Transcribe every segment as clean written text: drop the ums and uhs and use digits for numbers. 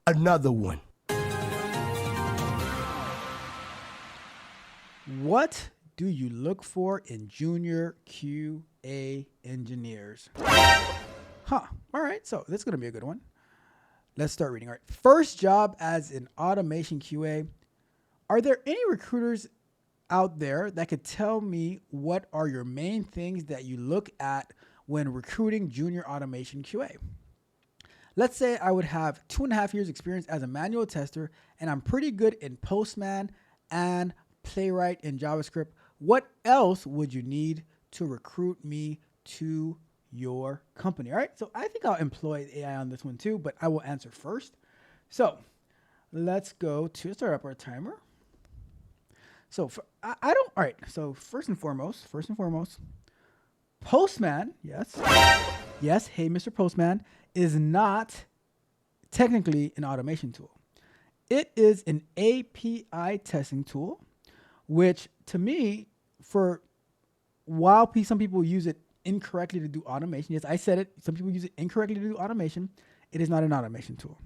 Another one. What do you look for in junior QA engineers? Huh. All right. So this is going to be a good one. Let's start reading. All right. First job as an automation QA. Are there any recruiters out there that could tell me what are your main things that you look at when recruiting junior automation QA? Let's say I would have 2.5 years experience as a manual tester and I'm pretty good in Postman and Playwright in JavaScript. What else would you need to recruit me to your company? All right, so I think I'll employ AI on this one too, but I will answer first. So let's start up our timer. So I don't, all right, so first and foremost, Postman, yes, hey, Mr. Postman, is not technically an automation tool. It is an API testing tool, which to me, while some people use it incorrectly to do automation, yes, I said it, some people use it incorrectly to do automation, it is not an automation tool.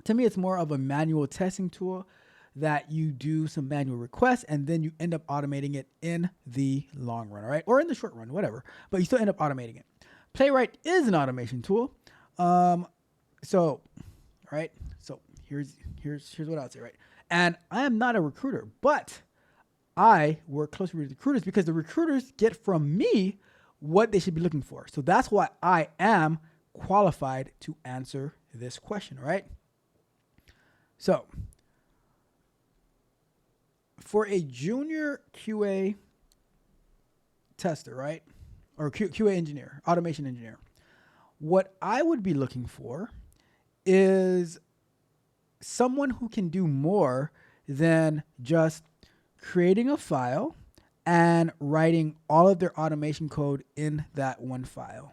To me, it's more of a manual testing tool that you do some manual requests and then you end up automating it in the long run, all right? Or in the short run, whatever, but you still end up automating it. Playwright is an automation tool. So here's what I'd say, right? And I am not a recruiter, but I work closely with recruiters because the recruiters get from me what they should be looking for. So that's why I am qualified to answer this question, right? So for a junior QA tester, right? Or QA engineer, automation engineer, what I would be looking for is someone who can do more than just creating a file and writing all of their automation code in that one file.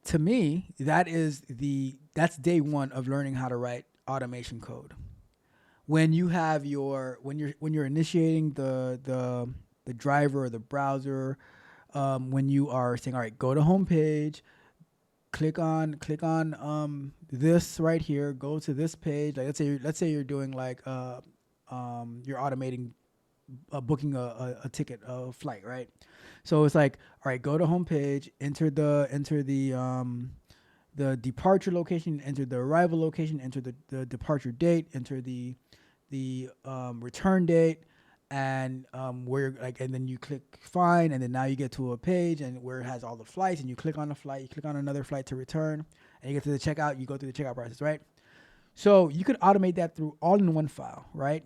To me, that's day one of learning how to write automation code. When you have when you're initiating the driver or the browser, when you are saying, all right, go to home page, click on this right here, go to this page. Like let's say you're doing like you're automating booking a ticket, a flight, right? So it's like, all right, go to home page, enter the departure location, enter the arrival location, enter the departure date, enter the return date, and where you're like, and then you click find, and then now you get to a page and where it has all the flights, and you click on the flight, you click on another flight to return, and you get to the checkout, you go through the checkout process, right? So you could automate that through all in one file, right?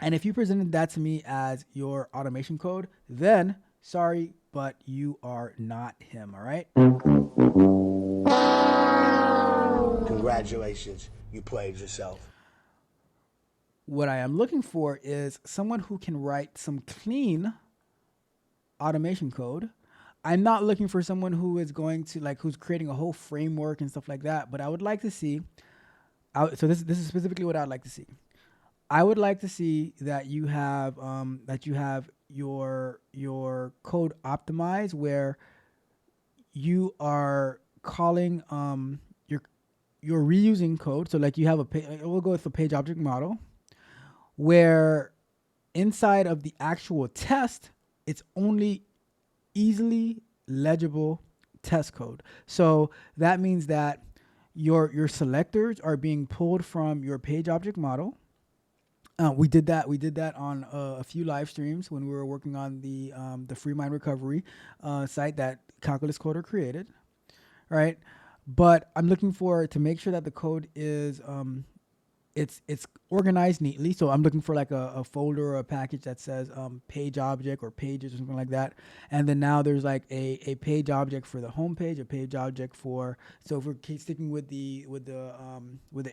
And if you presented that to me as your automation code, then sorry, but you are not him, all right? Congratulations, you played yourself. What I am looking for is someone who can write some clean automation code. I'm not looking for someone who is going to who's creating a whole framework and stuff like that, but I would like to see, so this is specifically what I'd like to see. I would like to see that you have your code optimized where you are calling you're reusing code. So like you have we'll go with the page object model, where inside of the actual test, it's only easily legible test code. So that means that your selectors are being pulled from your page object model. We did that on a few live streams when we were working on the Free Mind Recovery site that Calculus Coder created, right? But I'm looking to make sure that the code is it's organized neatly. So I'm looking for like a folder or a package that says page object or pages or something like that. And then now there's like a page object for the home page, a page object for, so if we're sticking with the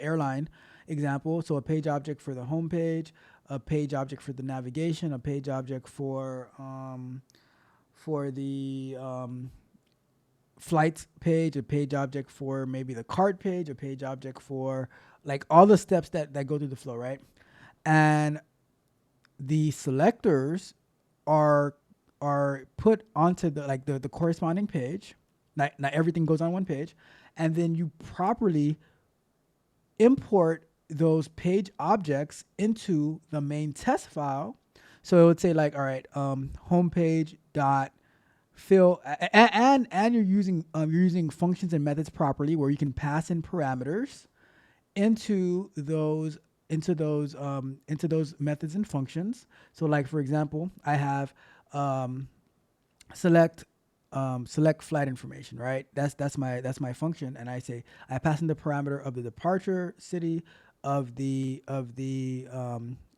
airline example, so a page object for the home page, a page object for the navigation, a page object for the flights page, a page object for maybe the cart page, a page object for like all the steps that go through the flow, right? And the selectors are put onto the corresponding page. Not everything goes on one page. and then you properly import those page objects into the main test file. So it would say like, all right, homepage dot fill, and you're using functions and methods properly, where you can pass in parameters into those methods and functions. So like, for example, I have select flight information, right? That's my function, and I pass in the parameter of the departure city, of the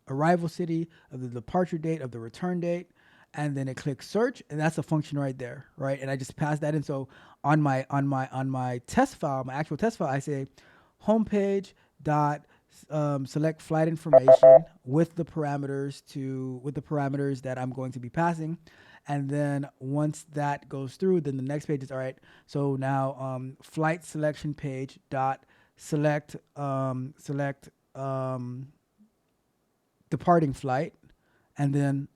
arrival city, of the departure date, of the return date, and then it clicks search, and that's a function right there, right? And I just pass that in. So on my test file, my actual test file, I say homepage dot select flight information with the parameters that I'm going to be passing. And then once that goes through, then the next page is, all right, so now flight selection page dot select departing flight, and then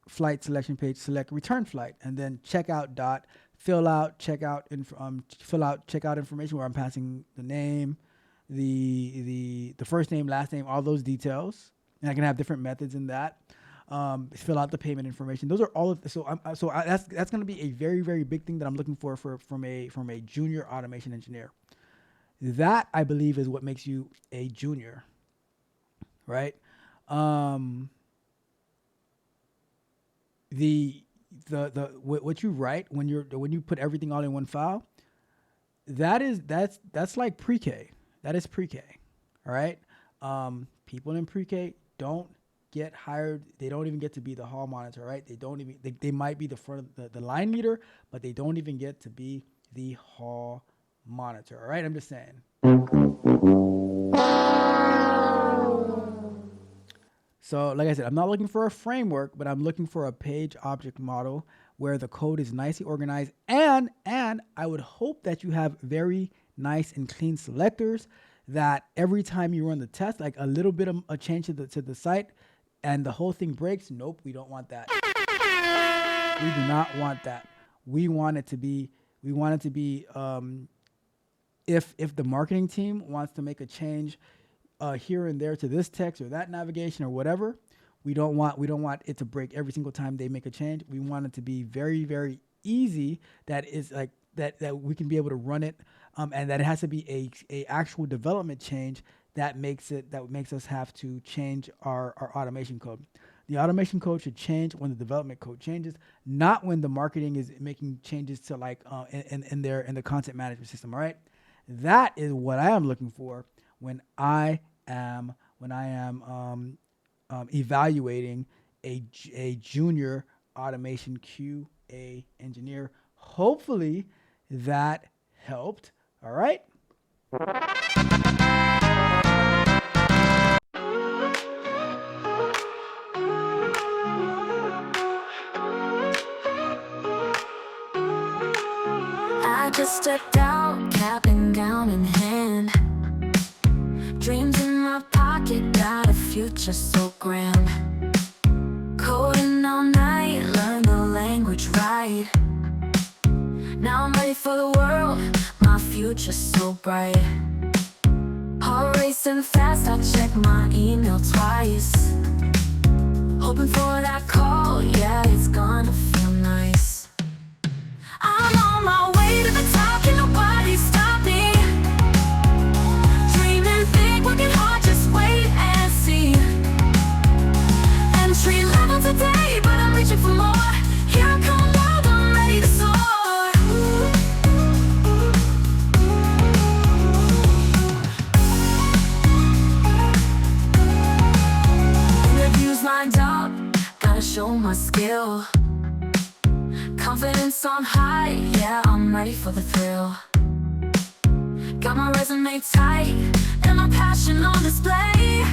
flight selection page select return flight, and then checkout dot fill out checkout information, where I'm passing the name, the first name, last name, all those details, and I can have different methods in that. Fill out the payment information. Those are all of that's going to be a very, very big thing that I'm looking for from a junior automation engineer. That, I believe, is what makes you a junior, right? What you write when you put everything all in one file, that's like pre-K. That is pre-K, all right? People in pre-K don't get hired. They don't even get to be the hall monitor, right? They might be the front of the line leader, but they don't even get to be the hall monitor, all right? I'm just saying. So like I said, I'm not looking for a framework, but I'm looking for a page object model where the code is nicely organized, and I would hope that you have very nice and clean selectors, that every time you run the test, like a little bit of a change to the site and the whole thing breaks. Nope, we don't want that. We do not want that. We want it to be if the marketing team wants to make a change here and there to this text or that navigation or whatever, we don't want it to break every single time they make a change. We want it to be very, very easy, that is like that we can be able to run it, and that it has to be a actual development change that makes us have to change our automation code. The automation code should change when the development code changes, not when the marketing is making changes to like in the content management system. All right, that is what I am looking for when I am evaluating a junior automation QA engineer. Hopefully that helped. All right. I just stepped out, cap and gown in hand. Dreams in my pocket, got a future so grand. Coding all night, learn the language right. Now I'm ready for the world, my future's so bright. Heart racing fast, I check my email twice. Hoping for that call, yeah, it's gonna feel nice. I'm on my way to the top, can nobody stop me. Dreaming big, working hard, just wait and see. Entry level today, but I'm reaching for more. Here I come, world, I'm ready to soar. Interviews lined up, gotta show my skill. Confidence on high, yeah, I'm ready for the thrill. Got my resume tight and my passion on display.